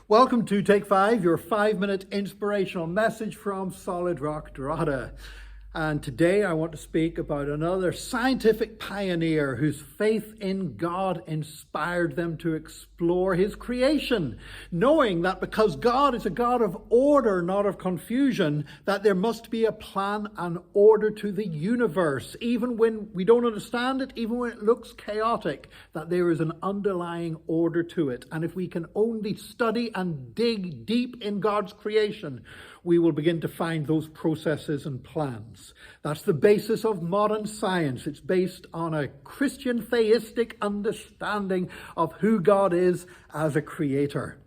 Welcome to Take 5, your 5-minute inspirational message from Solid Rock Drogheda. And today I want to speak about another scientific pioneer whose faith in God inspired them to explore his creation, knowing that because God is a God of order, not of confusion, that there must be a plan and order to the universe, even when we don't understand it, even when it looks chaotic, that there is an underlying order to it. And if we can only study and dig deep in God's creation, we will begin to find those processes and plans. That's the basis of modern science. It's based on a Christian theistic understanding of who God is as a creator.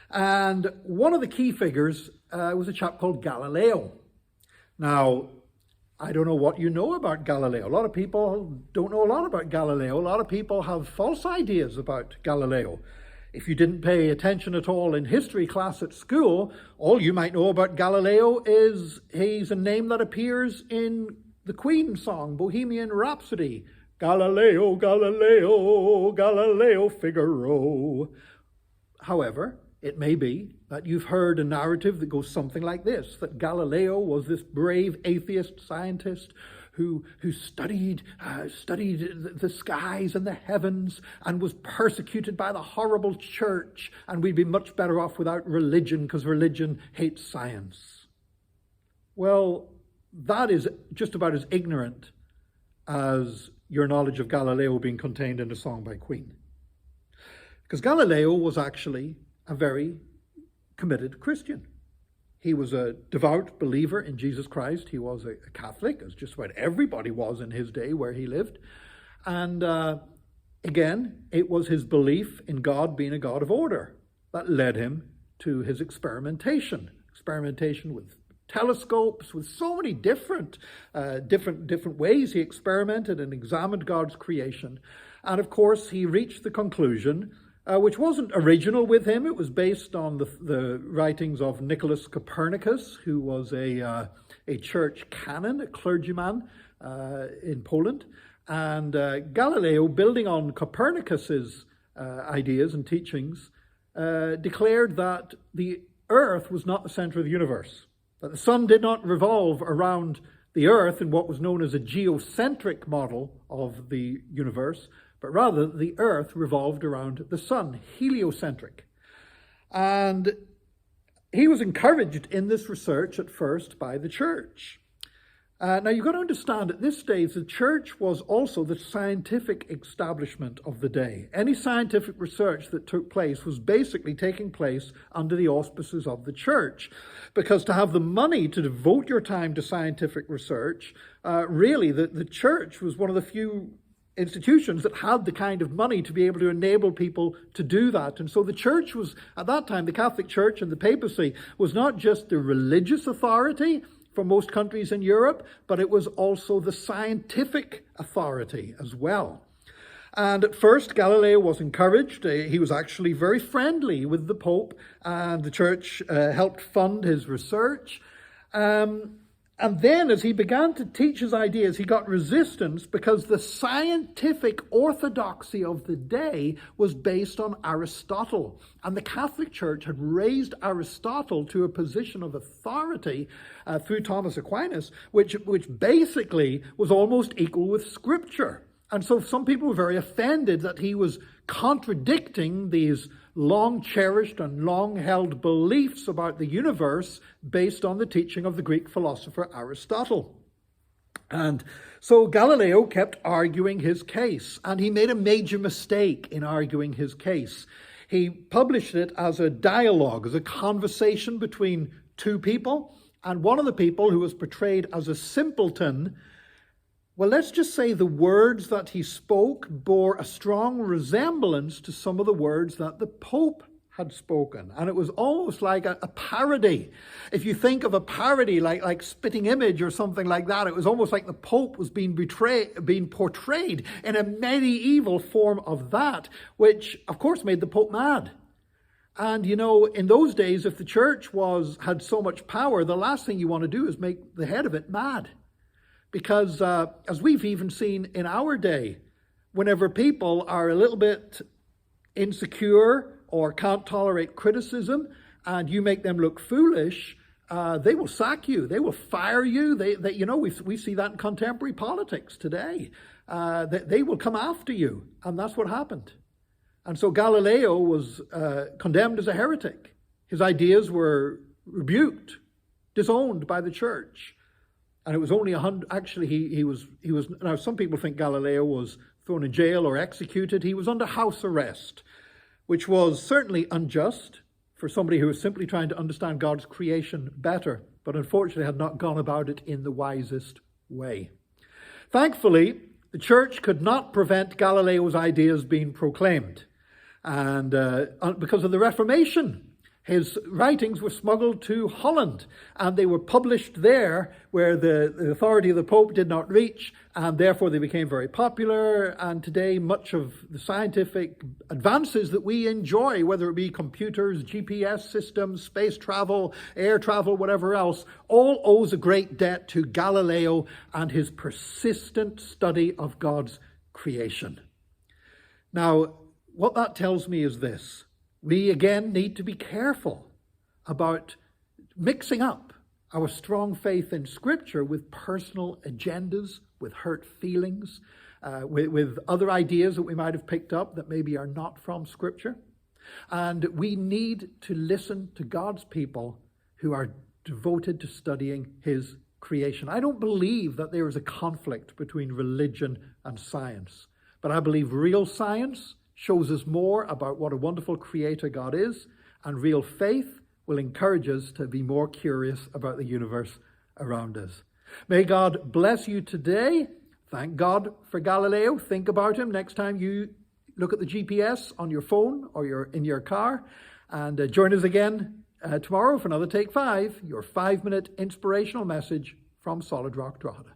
And one of the key figures was a chap called Galileo. Now, I don't know what you know about Galileo. A lot of people don't know a lot about Galileo. A lot of people have false ideas about Galileo. If you didn't pay attention at all in history class at school, all you might know about Galileo is he's a name that appears in the Queen song, Bohemian Rhapsody. Galileo, Galileo, Galileo Figaro. However, it may be that you've heard a narrative that goes something like this, that Galileo was this brave atheist scientist who studied the skies and the heavens and was persecuted by the horrible church, and we'd be much better off without religion because religion hates science. Well, that is just about as ignorant as your knowledge of Galileo being contained in a song by Queen. Because Galileo was actually a very committed Christian. He was a devout believer in Jesus Christ. He was a Catholic, as just about everybody was in his day where he lived. And again, it was his belief in God being a God of order that led him to his experimentation with telescopes, with so many different ways he experimented and examined God's creation. And of course, he reached the conclusion, which wasn't original with him. It was based on the writings of Nicholas Copernicus, who was a church canon, a clergyman in Poland. And Galileo, building on Copernicus's ideas and teachings, declared that the earth was not the center of the universe, that the sun did not revolve around the earth in what was known as a geocentric model of the universe, but rather the earth revolved around the sun, heliocentric. And he was encouraged in this research at first by the church. Now you've got to understand, at this stage, the church was also the scientific establishment of the day. Any scientific research that took place was basically taking place under the auspices of the church. Because to have the money to devote your time to scientific research, really the church was one of the few institutions that had the kind of money to be able to enable people to do that. And so the church was, at that time, the Catholic Church and the papacy was not just the religious authority for most countries in Europe, but it was also the scientific authority as well. And at first, Galileo was encouraged. He was actually very friendly with the Pope, and the church helped fund his research. And then as he began to teach his ideas, he got resistance because the scientific orthodoxy of the day was based on Aristotle. And the Catholic Church had raised Aristotle to a position of authority through Thomas Aquinas, which basically was almost equal with Scripture. And so some people were very offended that he was contradicting these long-cherished and long-held beliefs about the universe based on the teaching of the Greek philosopher Aristotle. And so Galileo kept arguing his case, and he made a major mistake in arguing his case. He published it as a dialogue, as a conversation between two people, and one of the people, who was portrayed as a simpleton, well, let's just say the words that he spoke bore a strong resemblance to some of the words that the Pope had spoken. And it was almost like a parody. If you think of a parody like Spitting Image or something like that, it was almost like the Pope was being portrayed in a medieval form of that, which of course made the Pope mad. And you know, in those days, if the church had so much power, the last thing you want to do is make the head of it mad. Because as we've even seen in our day, whenever people are a little bit insecure or can't tolerate criticism, and you make them look foolish, they will sack you. They will fire you. We see that in contemporary politics today. They will come after you, and that's what happened. And so Galileo was condemned as a heretic. His ideas were rebuked, disowned by the church. And it was only he was, now some people think Galileo was thrown in jail or executed. He was under house arrest, which was certainly unjust for somebody who was simply trying to understand God's creation better, but unfortunately had not gone about it in the wisest way. Thankfully, the church could not prevent Galileo's ideas being proclaimed. And because of the Reformation, his writings were smuggled to Holland, and they were published there where the authority of the Pope did not reach, and therefore they became very popular. And today, much of the scientific advances that we enjoy, whether it be computers, GPS systems, space travel, air travel, whatever else, all owes a great debt to Galileo and his persistent study of God's creation. Now, what that tells me is this. We again need to be careful about mixing up our strong faith in Scripture with personal agendas, with hurt feelings, with other ideas that we might have picked up that maybe are not from Scripture. And we need to listen to God's people who are devoted to studying His creation. I don't believe that there is a conflict between religion and science, but I believe real science shows us more about what a wonderful creator God is, and real faith will encourage us to be more curious about the universe around us. May God bless you today. Thank God for Galileo. Think about him next time you look at the GPS on your phone or you're in your car. And join us again tomorrow for another Take 5, your 5-minute inspirational message from Solid Rock Drogheda.